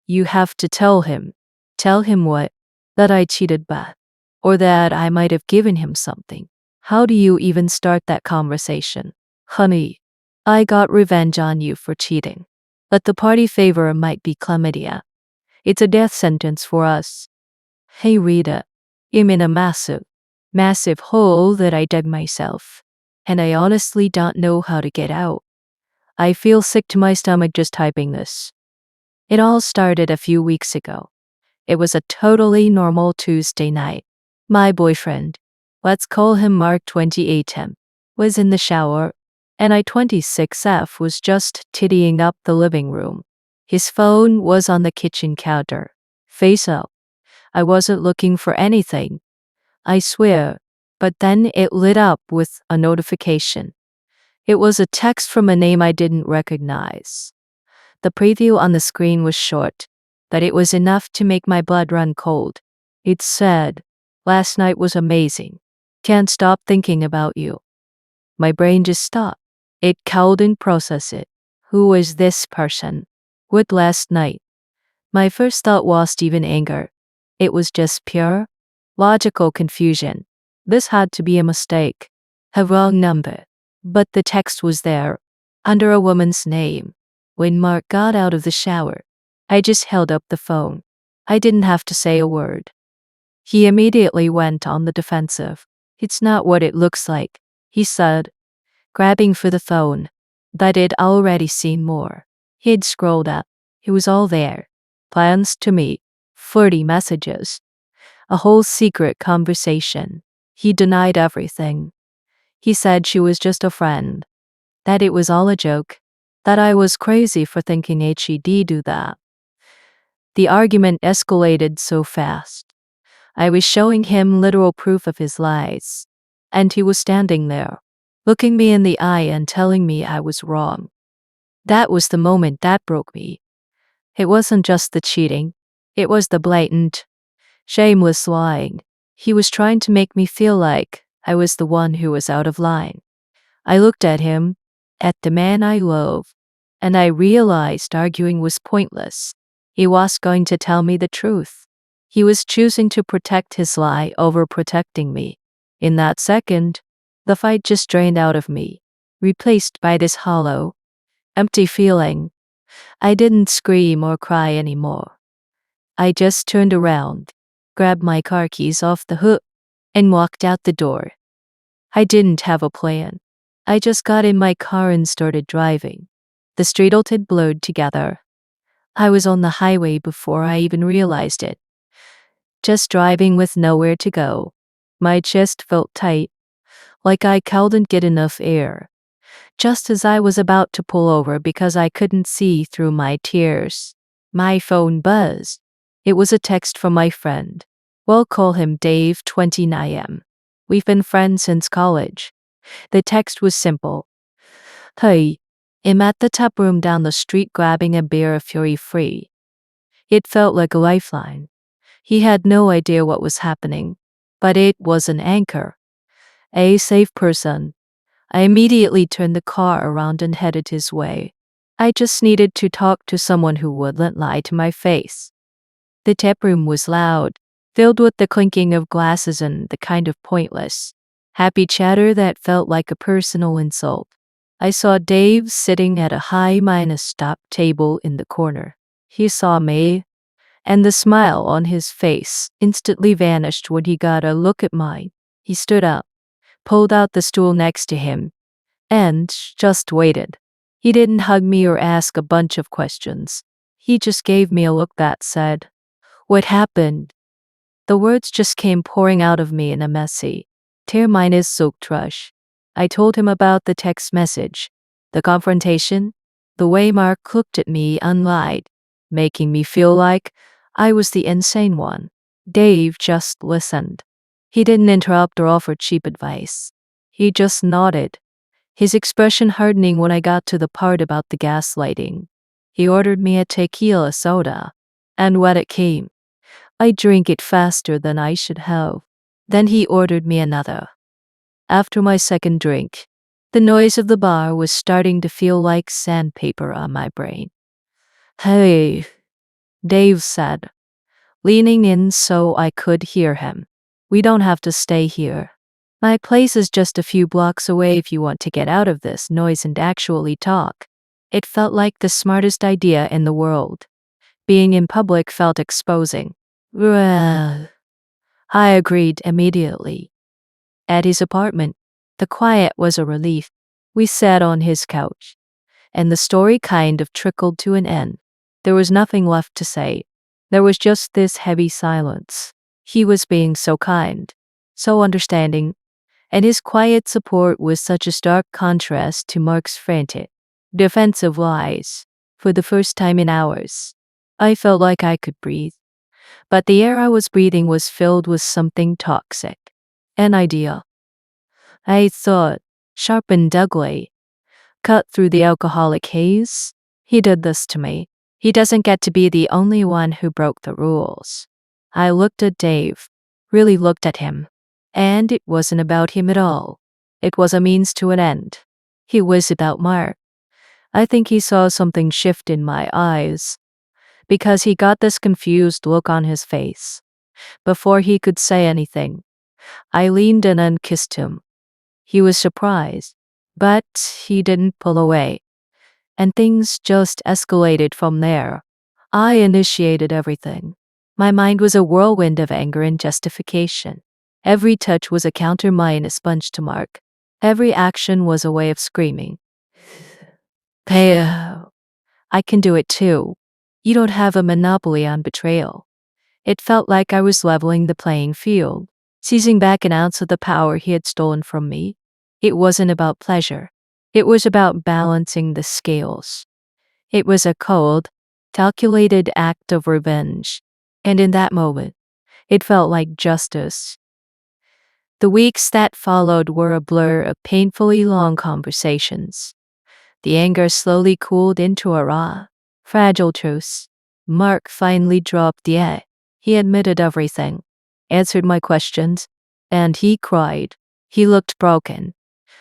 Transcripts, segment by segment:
You have to tell him. Tell him what? That I cheated back. Or that I might have given him something. How do you even start that conversation? Honey, I got revenge on you for cheating. But the party favor might be chlamydia. It's a death sentence for us. Hey Rita, I'm in a massive hole that I dug myself. And I honestly don't know how to get out. I feel sick to my stomach just typing this. It all started a few weeks ago. It was a totally normal Tuesday night. My boyfriend, let's call him Mark 28M, was in the shower, and I 26F was just tidying up the living room. His phone was on the kitchen counter, face up. I wasn't looking for anything, I swear, but then it lit up with a notification. It was a text from a name I didn't recognize. The preview on the screen was short, but it was enough to make my blood run cold. It said, "Last night was amazing. Can't stop thinking about you." My brain just stopped. It couldn't process it. Who was this person? What last night? My first thought wasn't even anger. It was just pure, logical confusion. This had to be a mistake. A wrong number. But the text was there, under a woman's name. When Mark got out of the shower, I just held up the phone. I didn't have to say a word. He immediately went on the defensive. It's not what it looks like, he said, grabbing for the phone. But I'd already seen more. He'd scrolled up. It was all there. Plans to meet. 40 messages. A whole secret conversation. He denied everything. He said she was just a friend. That it was all a joke. That I was crazy for thinking he'd do that. The argument escalated so fast. I was showing him literal proof of his lies. And he was standing there, looking me in the eye and telling me I was wrong. That was the moment that broke me. It wasn't just the cheating. It was the blatant, shameless lying. He was trying to make me feel like I was the one who was out of line. I looked at him, at the man I love, and I realized arguing was pointless. He was going to tell me the truth. He was choosing to protect his lie over protecting me. In that second, the fight just drained out of me, replaced by this hollow, empty feeling. I didn't scream or cry anymore. I just turned around, grabbed my car keys off the hook, and walked out the door. I didn't have a plan. I just got in my car and started driving. The street had blurred together. I was on the highway before I even realized it. Just driving with nowhere to go. My chest felt tight, like I couldn't get enough air. Just as I was about to pull over because I couldn't see through my tears, my phone buzzed. It was a text from my friend. We'll call him Dave 29M. We've been friends since college. The text was simple. Hey, I'm at the tap room down the street grabbing a beer if you're free. It felt like a lifeline. He had no idea what was happening, but it was an anchor. A safe person. I immediately turned the car around and headed his way. I just needed to talk to someone who wouldn't lie to my face. The tap room was loud, filled with the clinking of glasses and the kind of pointless, happy chatter that felt like a personal insult. I saw Dave sitting at a high-stop table in the corner. He saw me, and the smile on his face instantly vanished when he got a look at mine. He stood up, pulled out the stool next to him, and just waited. He didn't hug me or ask a bunch of questions. He just gave me a look that said, "What happened?" The words just came pouring out of me in a messy, tear-soaked rush. I told him about the text message, the confrontation, the way Mark looked at me unlied, making me feel like I was the insane one. Dave just listened. He didn't interrupt or offer cheap advice. He just nodded, his expression hardening when I got to the part about the gaslighting. He ordered me a tequila soda, and when it came, I drank it faster than I should have. Then he ordered me another. After my second drink, the noise of the bar was starting to feel like sandpaper on my brain. Hey, Dave said, leaning in so I could hear him. We don't have to stay here. My place is just a few blocks away if you want to get out of this noise and actually talk. It felt like the smartest idea in the world. Being in public felt exposing. Well, I agreed immediately. At his apartment, the quiet was a relief. We sat on his couch, and the story kind of trickled to an end. There was nothing left to say. There was just this heavy silence. He was being so kind, so understanding, and his quiet support was such a stark contrast to Mark's frantic, defensive lies. For the first time in hours, I felt like I could breathe. But the air I was breathing was filled with something toxic. An idea, I thought, sharp and deadly, cut through the alcoholic haze. He did this to me. He doesn't get to be the only one who broke the rules. I looked at Dave, really looked at him. And it wasn't about him at all. It was a means to an end. He was about Mark. I think he saw something shift in my eyes, because he got this confused look on his face. Before he could say anything, I leaned in and kissed him. He was surprised, but he didn't pull away. And things just escalated from there. I initiated everything. My mind was a whirlwind of anger and justification. Every touch was a counter mine, a sponge to Mark. Every action was a way of screaming, "Hey, I can do it too. You don't have a monopoly on betrayal." It felt like I was leveling the playing field, seizing back an ounce of the power he had stolen from me. It wasn't about pleasure. It was about balancing the scales. It was a cold, calculated act of revenge. And in that moment, it felt like justice. The weeks that followed were a blur of painfully long conversations. The anger slowly cooled into a raw, fragile truce. Mark finally dropped the "eh." He admitted everything, answered my questions, and he cried. He looked broken,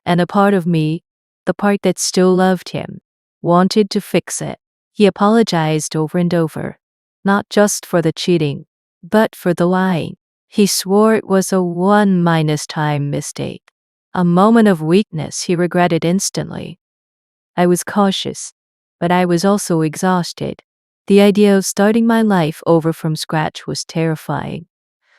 and a part of me, the part that still loved him, wanted to fix it. He apologized over and over, not just for the cheating, but for the lying. He swore it was a one-time mistake, a moment of weakness he regretted instantly. I was cautious, but I was also exhausted. The idea of starting my life over from scratch was terrifying.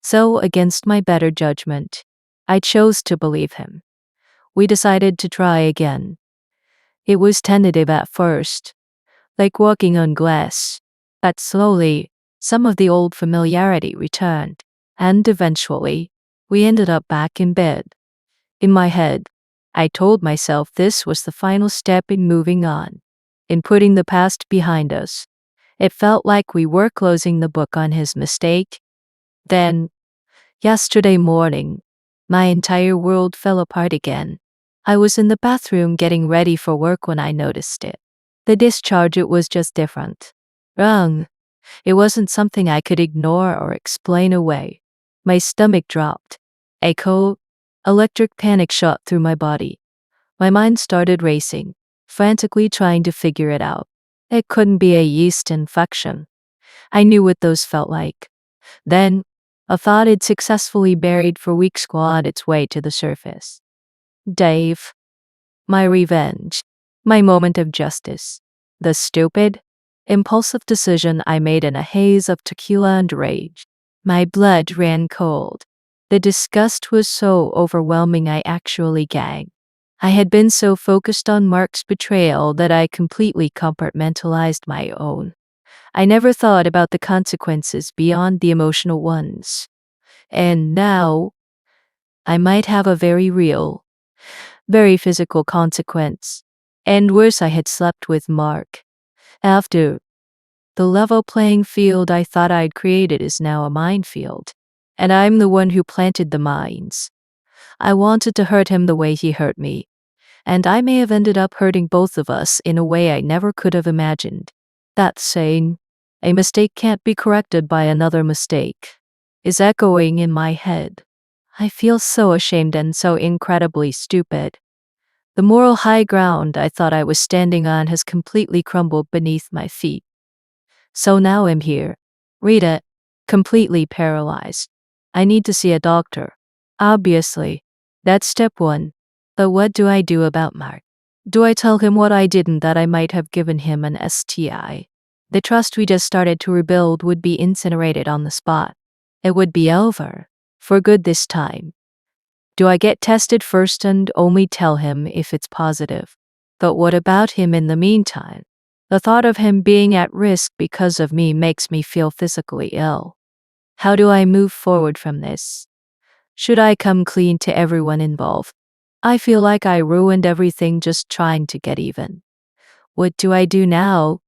So, against my better judgment, I chose to believe him. We decided to try again. It was tentative at first, like walking on glass, but slowly, some of the old familiarity returned. And eventually, we ended up back in bed. In my head, I told myself this was the final step in moving on, in putting the past behind us. It felt like we were closing the book on his mistake. Then, yesterday morning, my entire world fell apart again. I was in the bathroom getting ready for work when I noticed it. The discharge, it was just different. Wrong. It wasn't something I could ignore or explain away. My stomach dropped. A cold, electric panic shot through my body. My mind started racing, frantically trying to figure it out. It couldn't be a yeast infection. I knew what those felt like. Then, a thought I'd successfully buried for weeks clawed its way to the surface. Dave. My revenge. My moment of justice. The stupid, impulsive decision I made in a haze of tequila and rage. My blood ran cold. The disgust was so overwhelming I actually gagged. I had been so focused on Mark's betrayal that I completely compartmentalized my own. I never thought about the consequences beyond the emotional ones. And now, I might have a very real, very physical consequence. And worse, I had slept with Mark. After the level playing field I thought I'd created is now a minefield. And I'm the one who planted the mines. I wanted to hurt him the way he hurt me. And I may have ended up hurting both of us in a way I never could have imagined. That saying, "A mistake can't be corrected by another mistake," is echoing in my head. I feel so ashamed and so incredibly stupid. The moral high ground I thought I was standing on has completely crumbled beneath my feet. So now I'm here. Read it. Completely paralyzed. I need to see a doctor. Obviously. That's step one. But what do I do about Mark? Do I tell him what I did and that I might have given him an STI? The trust we just started to rebuild would be incinerated on the spot. It would be over. For good this time. Do I get tested first and only tell him if it's positive? But what about him in the meantime? The thought of him being at risk because of me makes me feel physically ill. How do I move forward from this? Should I come clean to everyone involved? I feel like I ruined everything just trying to get even. What do I do now?